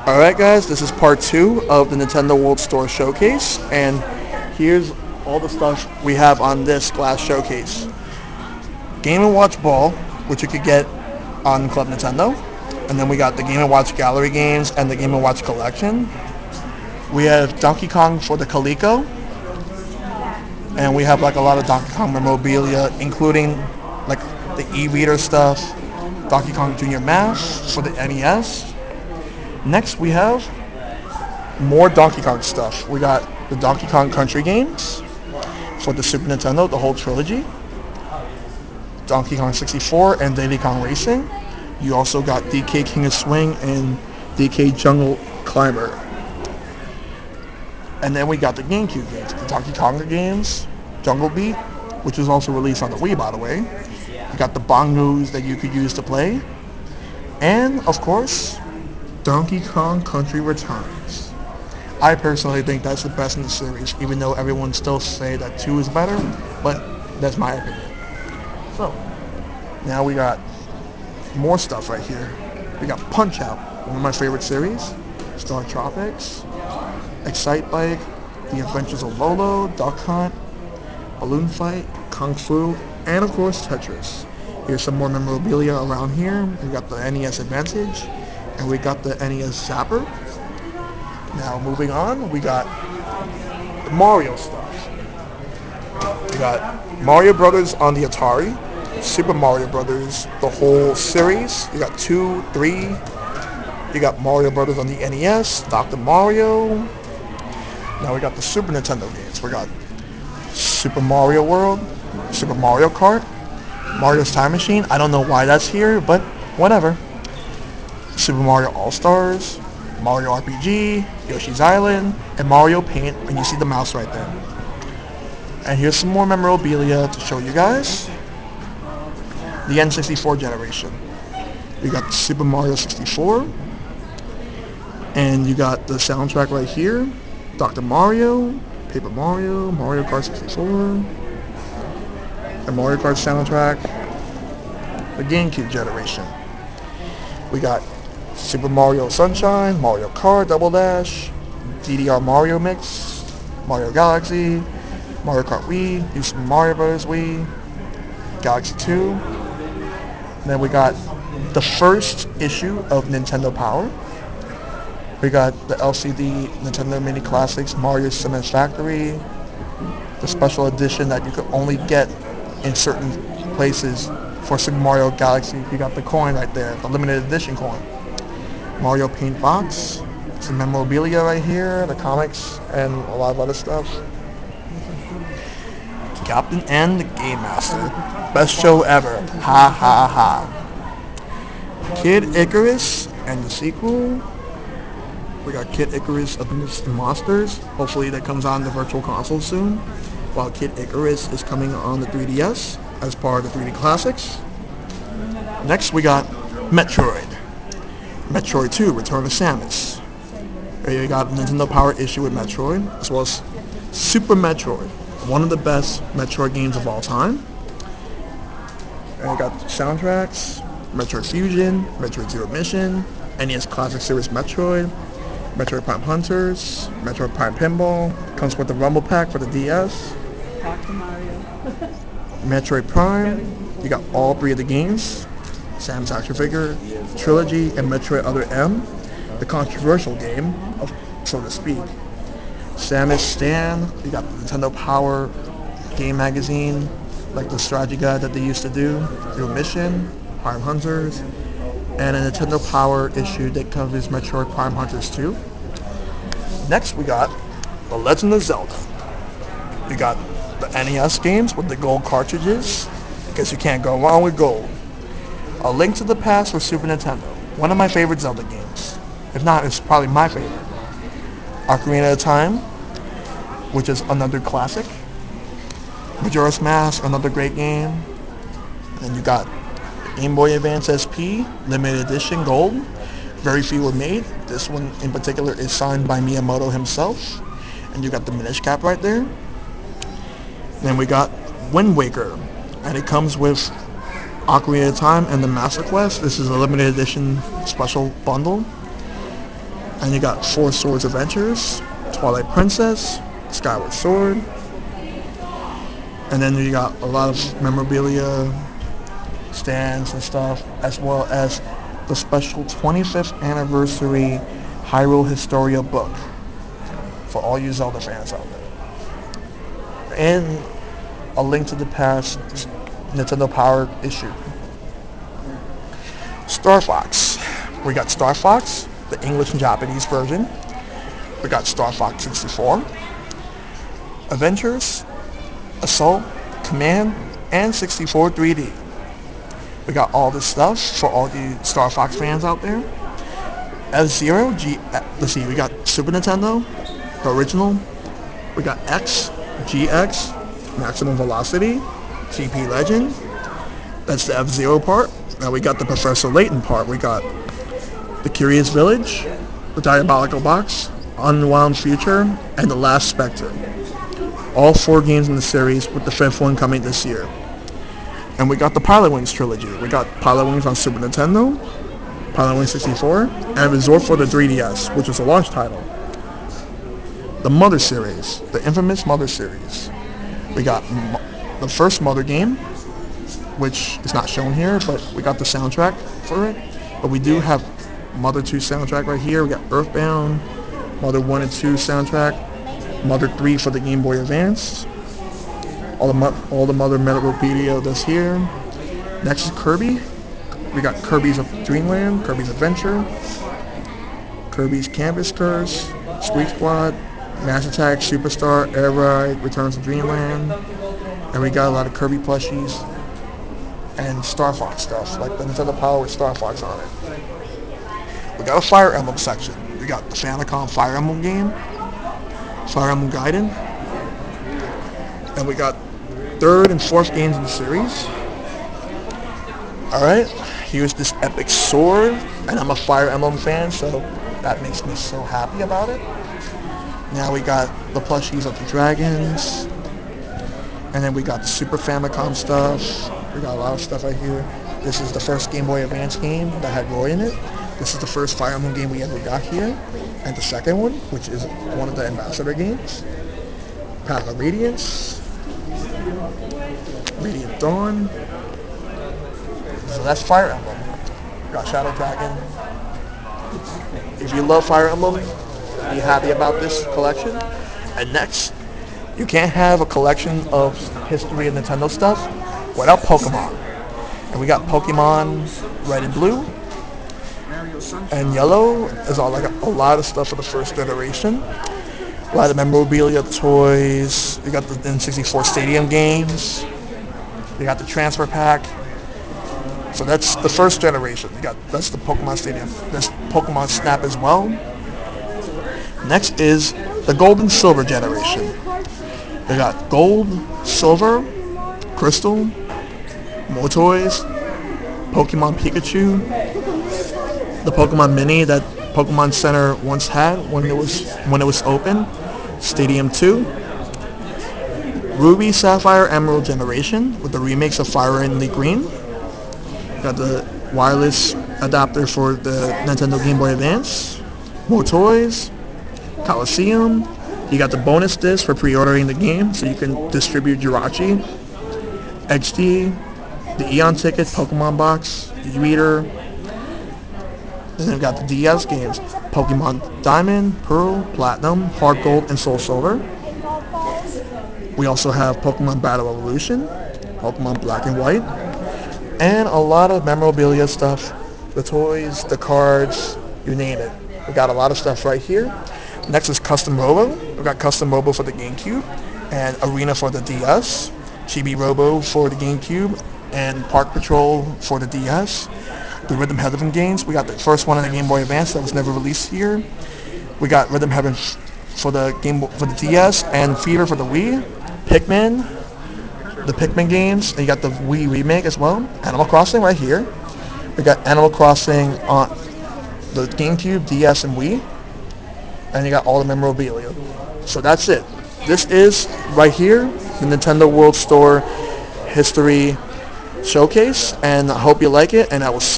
Alright guys, this is part 2 of the Nintendo World Store Showcase, and here's all the stuff we have on this glass showcase. Game & Watch Ball, which you could get on Club Nintendo, and then we got the Game & Watch Gallery games and the Game & Watch Collection. We have Donkey Kong for the Coleco, and we have like a lot of Donkey Kong memorabilia, including like the e-reader stuff, Donkey Kong Jr. Mask for the NES. Next we have more Donkey Kong stuff. We got the Donkey Kong Country games for the Super Nintendo, the whole trilogy. Donkey Kong 64 and Diddy Kong Racing. You also got DK King of Swing and DK Jungle Climber. And then we got the GameCube games, the Donkey Konga games, Jungle Beat, which is also released on the Wii, by the way. You got the bongos that you could use to play. And, of course, Donkey Kong Country Returns. I personally think that's the best in the series, even though everyone still say that 2 is better, but that's my opinion. So, now we got more stuff right here. We got Punch-Out!, one of my favorite series, Star Tropics, Excite Bike, The Adventures of Lolo, Duck Hunt, Balloon Fight, Kung Fu, and of course Tetris. Here's some more memorabilia around here. We got the NES Advantage, and we got the NES Zapper. Now moving on, we got the Mario stuff. We got Mario Brothers on the Atari, Super Mario Brothers, the whole series. You got 2, 3. You got Mario Brothers on the NES, Dr. Mario. Now we got the Super Nintendo games. We got Super Mario World, Super Mario Kart, Mario's Time Machine. I don't know why that's here, but whatever. Super Mario All-Stars, Mario RPG, Yoshi's Island, and Mario Paint, and you see the mouse right there. And here's some more memorabilia to show you guys. The N64 generation. You got the Super Mario 64, and you got the soundtrack right here. Dr. Mario, Paper Mario, Mario Kart 64, the Mario Kart soundtrack, the GameCube generation. We got Super Mario Sunshine, Mario Kart Double Dash, DDR Mario Mix, Mario Galaxy, Mario Kart Wii, New Super Mario Bros. Wii, Galaxy 2. And then we got the first issue of Nintendo Power. We got the LCD Nintendo Mini Classics Mario Cement Factory, the special edition that you could only get in certain places for Super Mario Galaxy. You got the coin right there, the limited edition coin. Mario Paint Box, some memorabilia right here, the comics, and a lot of other stuff. Captain N, the Game Master. Best show ever. Ha ha ha. Kid Icarus and the sequel. We got Kid Icarus Amidst the Monsters. Hopefully that comes on the Virtual Console soon. While Kid Icarus is coming on the 3DS as part of the 3D Classics. Next we got Metroid. Metroid 2, Return of Samus. Here you got Nintendo Power issue with Metroid, as well as Super Metroid, one of the best Metroid games of all time. And you got the soundtracks, Metroid Fusion, Metroid Zero Mission, NES Classic Series Metroid, Metroid Prime Hunters, Metroid Prime Pinball, comes with the Rumble Pack for the DS. Dr. Mario. Metroid Prime, you got all 3 of the games, Samus Action Figure, Trilogy, and Metroid Other M, the controversial game, so to speak. Samus Stand, you got the Nintendo Power game magazine, like the strategy guide that they used to do, Zero Mission, Prime Hunters, and a Nintendo Power issue that covers Metroid Prime Hunters 2. Next we got The Legend of Zelda. You got the NES games with the gold cartridges, because you can't go wrong with gold. A Link to the Past for Super Nintendo, one of my favorite Zelda games. If not, it's probably my favorite. Ocarina of Time, which is another classic. Majora's Mask, another great game. And you got Game Boy Advance SP, limited edition, gold. Very few were made. This one in particular is signed by Miyamoto himself. And you got the Minish Cap right there. Then we got Wind Waker, and it comes with Ocarina of Time and the Master Quest. This is a limited edition special bundle. And you got Four Swords Adventures, Twilight Princess, Skyward Sword. And then you got a lot of memorabilia, stands and stuff, as well as the special 25th anniversary Hyrule Historia book for all you Zelda fans out there. And a Link to the Past Nintendo Power issue. Star Fox. We got Star Fox, the English and Japanese version. We got Star Fox 64. Adventures, Assault, Command, and 64 3D. We got all this stuff for all the Star Fox fans out there. F-Zero, let's see, we got Super Nintendo, the original. We got X, GX, Maximum Velocity, GP Legend. That's the F-Zero part. Now we got the Professor Layton part. We got the Curious Village, the Diabolical Box, Unwound Future, and the Last Spectre. All 4 games in the series, with the 5th one coming this year. And we got the Pilot Wings trilogy. We got Pilot Wings on Super Nintendo, Pilot Wings 64, and Resort for the 3DS, which was a launch title. The Mother series, the infamous Mother series. We got the first Mother game, which is not shown here, but we got the soundtrack for it. But we do have Mother 2 soundtrack right here. We got Earthbound, Mother 1 and 2 soundtrack, Mother 3 for the Game Boy Advance. All the Mother memorabilia that's here. Next is Kirby. We got Kirby's Dreamland, Kirby's Adventure, Kirby's Canvas Curse, Squeak Squad, Mass Attack, Superstar, Air Ride, Returns to Dreamland. And we got a lot of Kirby plushies and Star Fox stuff, like the Nintendo Power with Star Fox on it. We got a Fire Emblem section. We got the Famicom Fire Emblem game, Fire Emblem Gaiden, and we got 3rd and 4th games in the series. Alright, here's this epic sword, and I'm a Fire Emblem fan, so that makes me so happy about it. Now we got the plushies of the dragons, and then we got the Super Famicom stuff. We got a lot of stuff right here. This is the first Game Boy Advance game that had Roy in it. This is the first Fire Emblem game we ever got here. And the second one, which is one of the Ambassador games. Path of Radiance, Radiant Dawn. So that's Fire Emblem. We got Shadow Dragon. If you love Fire Emblem, be happy about this collection. And next, you can't have a collection of history and Nintendo stuff without Pokemon. And we got Pokemon Red and Blue. And Yellow is all like a lot of stuff for the first generation. A lot of memorabilia, toys. You got the N64 Stadium games. You got the transfer pack. So that's the first generation. That's the Pokemon Stadium. There's Pokemon Snap as well. Next is the Gold and Silver generation. We got Gold, Silver, Crystal, more toys, Pokemon Pikachu, the Pokemon Mini that Pokemon Center once had when it was open, Stadium 2, Ruby, Sapphire, Emerald generation with the remakes of Fire and Leaf Green. Got the wireless adapter for the Nintendo Game Boy Advance, more toys, Coliseum. You got the bonus disc for pre-ordering the game, so you can distribute Jirachi, XD, the Eon Ticket, Pokemon Box, e-reader. And then we've got the DS games, Pokemon Diamond, Pearl, Platinum, Heart Gold, and Soul Silver. We also have Pokemon Battle Evolution, Pokemon Black and White, and a lot of memorabilia stuff, the toys, the cards, you name it. We got a lot of stuff right here. Next is Custom Robo. We've got Custom Robo for the GameCube and Arena for the DS, Chibi Robo for the GameCube, and Park Patrol for the DS. The Rhythm Heaven games, we got the first one on the Game Boy Advance that was never released here. We got Rhythm Heaven for the DS, and Fever for the Wii. Pikmin, the Pikmin games, and you got the Wii remake as well. Animal Crossing right here. We got Animal Crossing on the GameCube, DS, and Wii. And you got all the memorabilia. So that's it. This is, right here, the Nintendo World Store History Showcase, and I hope you like it, and I will see